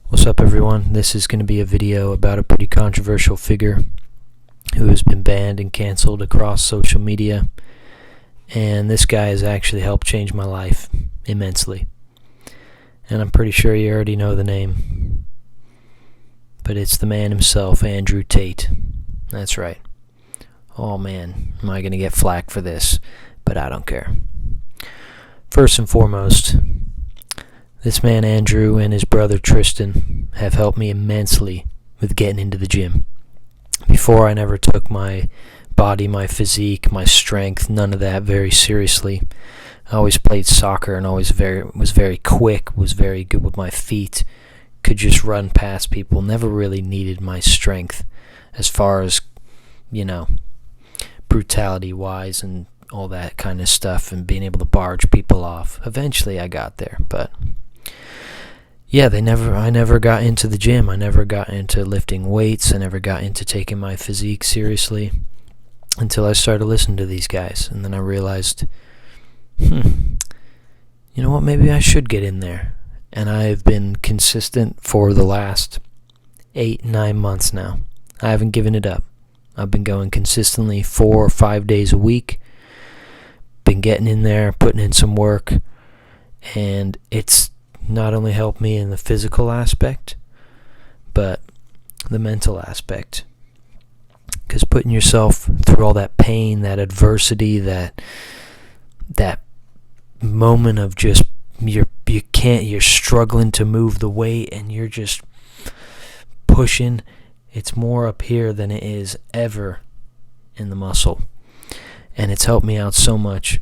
What's up, everyone? This is going to be a video about a pretty controversial figure who has been banned and canceled across social media, and this guy has actually helped change my life immensely. And I'm pretty sure you already know the name, but it's the man himself, Andrew Tate. That's right. Oh man, am I going to get flack for this, but I don't care. First and foremost, this man Andrew and his brother Tristan have helped me immensely with getting into the gym. Before, I never took my body, my physique, my strength, none of that very seriously. I always played soccer and was very quick, was very good with my feet, could just run past people, never really needed my strength as far as, brutality wise and all that kind of stuff and being able to barge people off. Eventually I got there, but yeah, I never got into the gym. I never got into lifting weights. I never got into taking my physique seriously until I started listening to these guys. And then I realized, you know what, maybe I should get in there. And I've been consistent for the last 8-9 months now. I haven't given it up. I've been going consistently 4 or 5 days a week. Been getting in there, putting in some work. And it's not only helped me in the physical aspect, but the mental aspect. Because putting yourself through all that pain, that adversity, that moment of just you're struggling to move the weight and you're just pushing, it's more up here than it is ever in the muscle. And it's helped me out so much.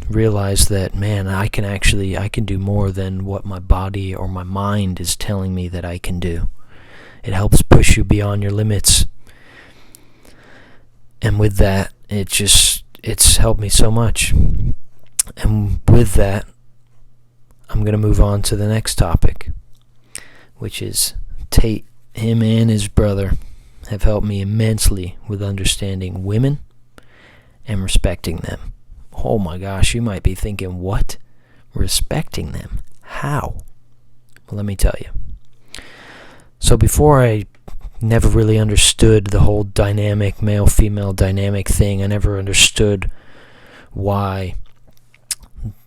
Realize that, man, I can do more than what my body or my mind is telling me that I can do. It helps push you beyond your limits. And with that, it's helped me so much. And with that, I'm going to move on to the next topic, which is Tate. Him and his brother have helped me immensely with understanding women and respecting them. Oh my gosh, you might be thinking, what? Respecting them? How? Well, let me tell you. So before, I never really understood the whole dynamic, male-female dynamic thing. I never understood why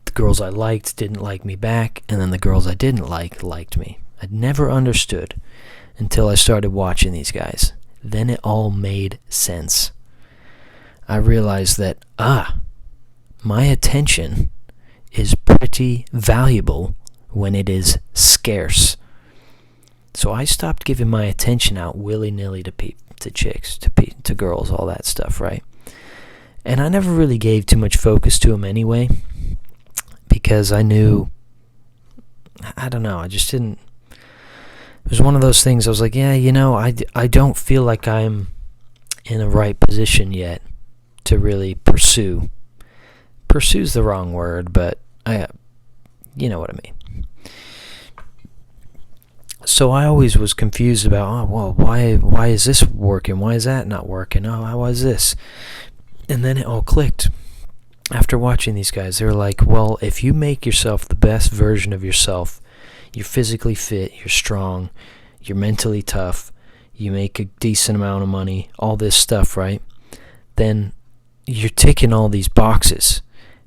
the girls I liked didn't like me back, and then the girls I didn't like liked me. I never understood until I started watching these guys. Then it all made sense. I realized that, my attention is pretty valuable when it is scarce. So I stopped giving my attention out willy-nilly to chicks, to girls, all that stuff, right? And I never really gave too much focus to them anyway, because I knew, I don't know, I just didn't. It was one of those things, I was like, yeah, I don't feel like I'm in a right position yet to really pursue. Pursue's the wrong word, but you know what I mean. So I always was confused about, why is this working? Why is that not working? Why is this? And then it all clicked. After watching these guys, they were like, well, if you make yourself the best version of yourself, you're physically fit, you're strong, you're mentally tough, you make a decent amount of money, all this stuff, right? Then you're ticking all these boxes.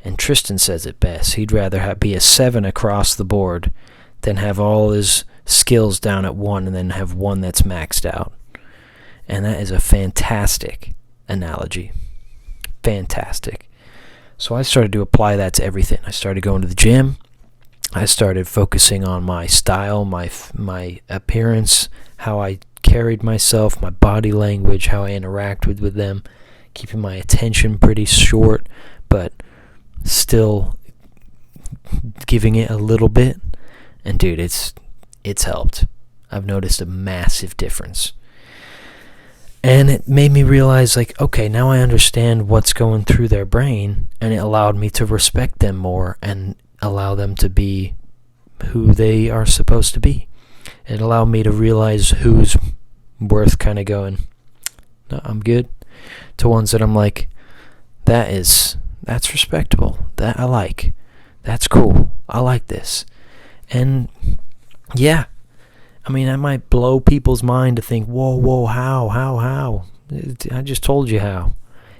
And Tristan says it best. He'd rather be a 7 across the board than have all his skills down at 1 and then have one that's maxed out. And that is a fantastic analogy. Fantastic. So I started to apply that to everything. I started going to the gym. I started focusing on my style, my appearance, how I carried myself, my body language, how I interacted with them, keeping my attention pretty short, but still giving it a little bit. And dude, it's helped. I've noticed a massive difference. And it made me realize, like, okay, now I understand what's going through their brain, and it allowed me to respect them more and allow them to be who they are supposed to be. It allowed me to realize who's worth kind of going, no, I'm good, to ones that I'm like, that's respectable, that I like, that's cool, I like this. And yeah, I mean, that might blow people's mind to think, whoa, how? I just told you how.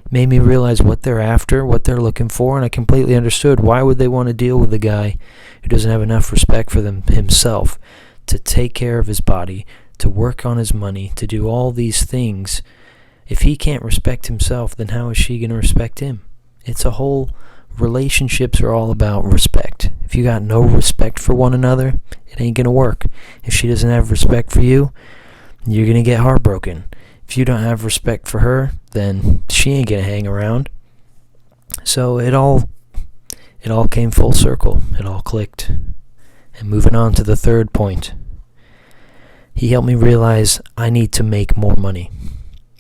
It made me realize what they're after, what they're looking for, and I completely understood. Why would they want to deal with a guy who doesn't have enough respect for himself to take care of his body, to work on his money, to do all these things? If he can't respect himself, then how is she going to respect him? It's a whole... Relationships are all about respect. If you got no respect for one another, it ain't going to work. If she doesn't have respect for you, you're going to get heartbroken. If you don't have respect for her, then she ain't going to hang around. So it all came full circle. It all clicked. And moving on to the third point. He helped me realize I need to make more money.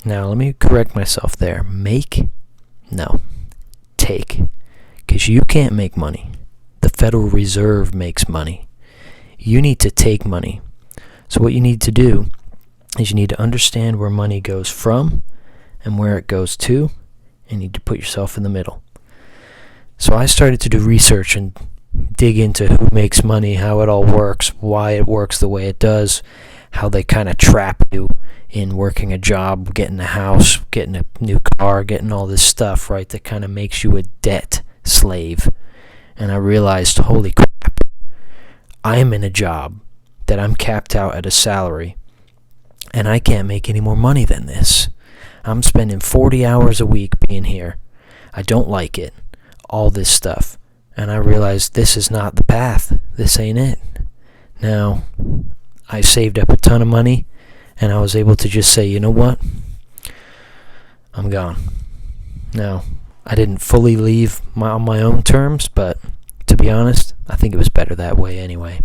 Now, let me correct myself there. Make? No. Take. Because you can't make money. The Federal Reserve makes money. You need to take money. So what you need to do is you need to understand where money goes from and where it goes to, and you need to put yourself in the middle. So I started to do research and dig into who makes money, how it all works, why it works the way it does, how they kind of trap you in working a job, getting a house, getting a new car, getting all this stuff, right, that kind of makes you a debt slave. And I realized, holy crap, I am in a job that I'm capped out at a salary, and I can't make any more money than this. I'm spending 40 hours a week being here. I don't like it. All this stuff. And I realized this is not the path. This ain't it. Now, I saved up a ton of money, and I was able to just say, you know what? I'm gone. Now, I didn't fully leave on my own terms, but to be honest, I think it was better that way anyway,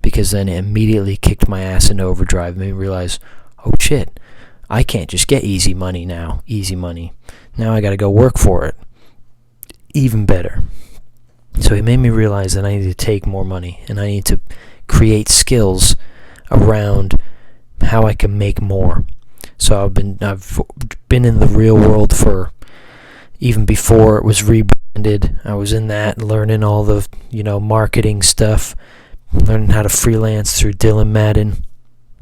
because then it immediately kicked my ass into overdrive and made me realize, oh shit, I can't just get easy money now. Easy money. Now I gotta go work for it. Even better. So it made me realize that I need to take more money, and I need to create skills around how I can make more. So I've been in the real world for even before it was rebranded. I was in that, learning all the marketing stuff, learning how to freelance through Dylan Madden.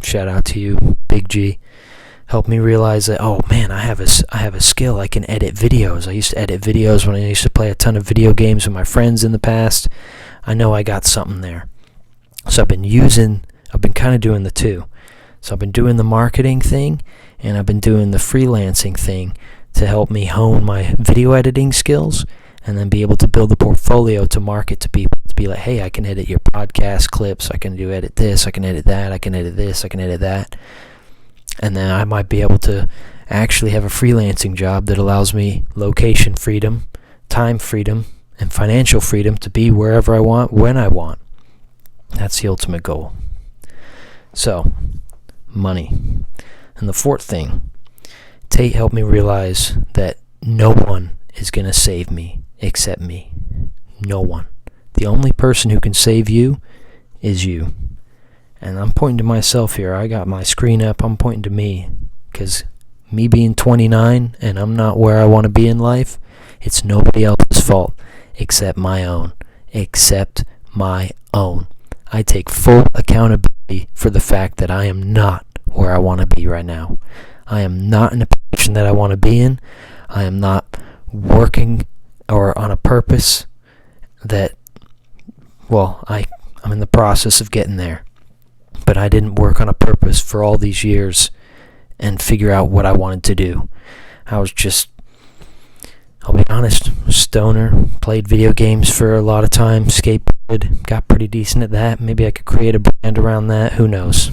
Shout out to you, Big G. Helped me realize that, oh man, I have a skill. I can edit videos. I used to edit videos when I used to play a ton of video games with my friends in the past. I know I got something there. So I've been kind of doing the two. So I've been doing the marketing thing, and I've been doing the freelancing thing to help me hone my video editing skills, and then be able to build a portfolio to market to people, to be like, hey, I can edit your podcast clips, I can edit this, I can edit that, I can edit this, I can edit that. And then I might be able to actually have a freelancing job that allows me location freedom, time freedom, and financial freedom to be wherever I want, when I want. That's the ultimate goal. So, money. And the fourth thing, Tate helped me realize that no one is going to save me except me. No one. The only person who can save you is you. And I'm pointing to myself here. I got my screen up. I'm pointing to me. Because me being 29 and I'm not where I want to be in life, it's nobody else's fault except my own. Except my own. I take full accountability for the fact that I am not where I want to be right now. I am not in a position that I want to be in. I am not working or on a purpose that, I'm in the process of getting there. But I didn't work on a purpose for all these years and figure out what I wanted to do. I was just, I'll be honest, stoner, played video games for a lot of time, skateboarded, got pretty decent at that. Maybe I could create a brand around that. Who knows?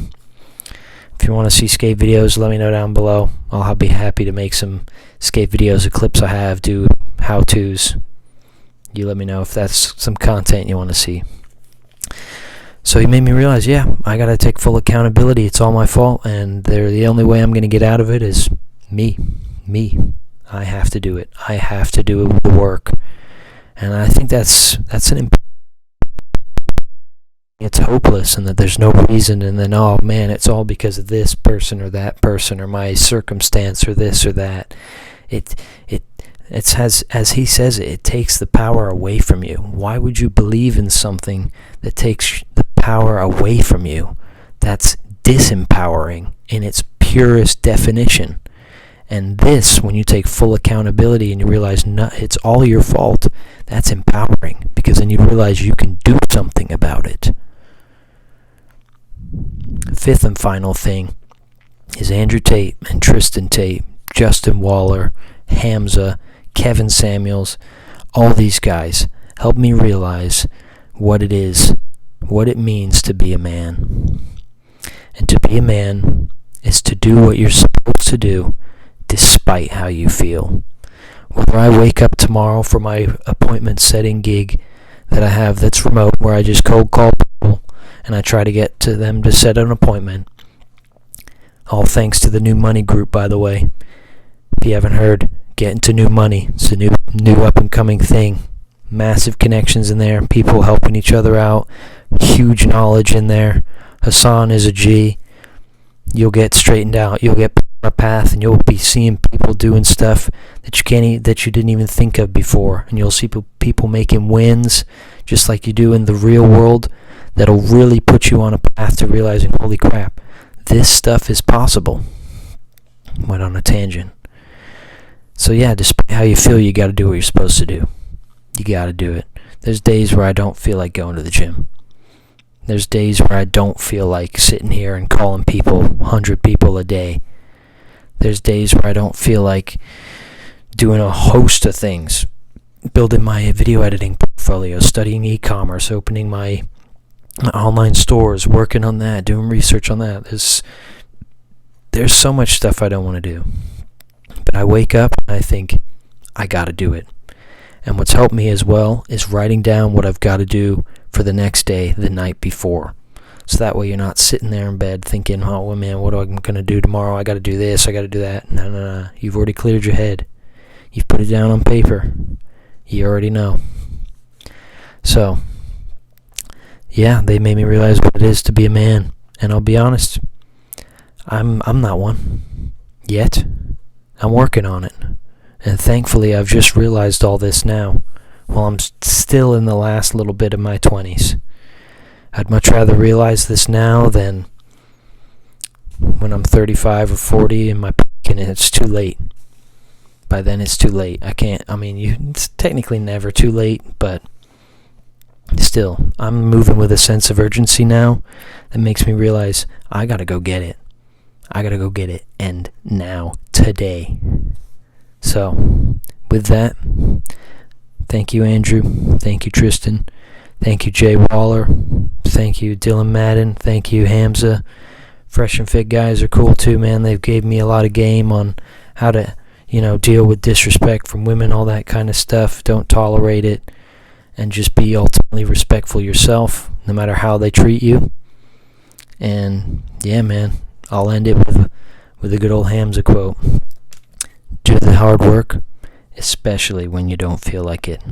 If you want to see skate videos, let me know down below. I'll be happy to make some skate videos of clips I have, do how-tos. You let me know if that's some content you want to see. So he made me realize, yeah, I got to take full accountability. It's all my fault, and the only way I'm going to get out of it is me. I have to do it. I have to do the work. And I think that's an important. It's hopeless, and that there's no reason, and then, oh man, it's all because of this person or that person or my circumstance or this or that. It's as he says it takes the power away from you. Why would you believe in something that takes the power away from you? That's disempowering in its purest definition. And this, when you take full accountability and you realize it's all your fault, that's empowering, because then you realize you can do something about it. Fifth and final thing is Andrew Tate and Tristan Tate, Justin Waller, Hamza, Kevin Samuels, all these guys help me realize what it is, what it means to be a man. And to be a man is to do what you're supposed to do despite how you feel. Whether I wake up tomorrow for my appointment setting gig that I have that's remote, where I just cold call people and I try to get to them to set an appointment, all thanks to the New Money group, by the way. If you haven't heard, get into New Money. It's a new up and coming thing. Massive connections in there, people helping each other out, huge knowledge in there. Hassan is a G. You'll get straightened out. You'll get on a path, and you'll be seeing people doing stuff that you didn't even think of before. And you'll see people making wins, just like you do in the real world. That'll really put you on a path to realizing, holy crap, this stuff is possible. Went on a tangent. So yeah, despite how you feel, you got to do what you're supposed to do. You got to do it. There's days where I don't feel like going to the gym. There's days where I don't feel like sitting here and calling people, 100 people a day. There's days where I don't feel like doing a host of things. Building my video editing portfolio, studying e-commerce, opening my online stores, working on that, doing research on that. There's so much stuff I don't want to do. But I wake up and I think, I got to do it. And what's helped me as well is writing down what I've got to do for the next day, the night before. So that way you're not sitting there in bed thinking, oh, well, man, what am I going to do tomorrow? I got to do this, I got to do that. No. You've already cleared your head. You've put it down on paper. You already know. So, yeah, they made me realize what it is to be a man. And I'll be honest, I'm not one. Yet. I'm working on it. And thankfully, I've just realized all this now, while I'm still in the last little bit of my 20s. I'd much rather realize this now than when I'm 35 or 40 and it's too late. By then, it's too late. It's technically never too late, but still, I'm moving with a sense of urgency now that makes me realize I gotta go get it. I gotta go get it, and now, today. So, with that, thank you, Andrew. Thank you, Tristan. Thank you, Jay Waller. Thank you, Dylan Madden. Thank you, Hamza. Fresh and Fit guys are cool too, man. They've gave me a lot of game on how to, deal with disrespect from women, all that kind of stuff. Don't tolerate it, and just be ultimately respectful yourself, no matter how they treat you. And yeah, man, I'll end it with a good old Hamza quote. Do the hard work, especially when you don't feel like it.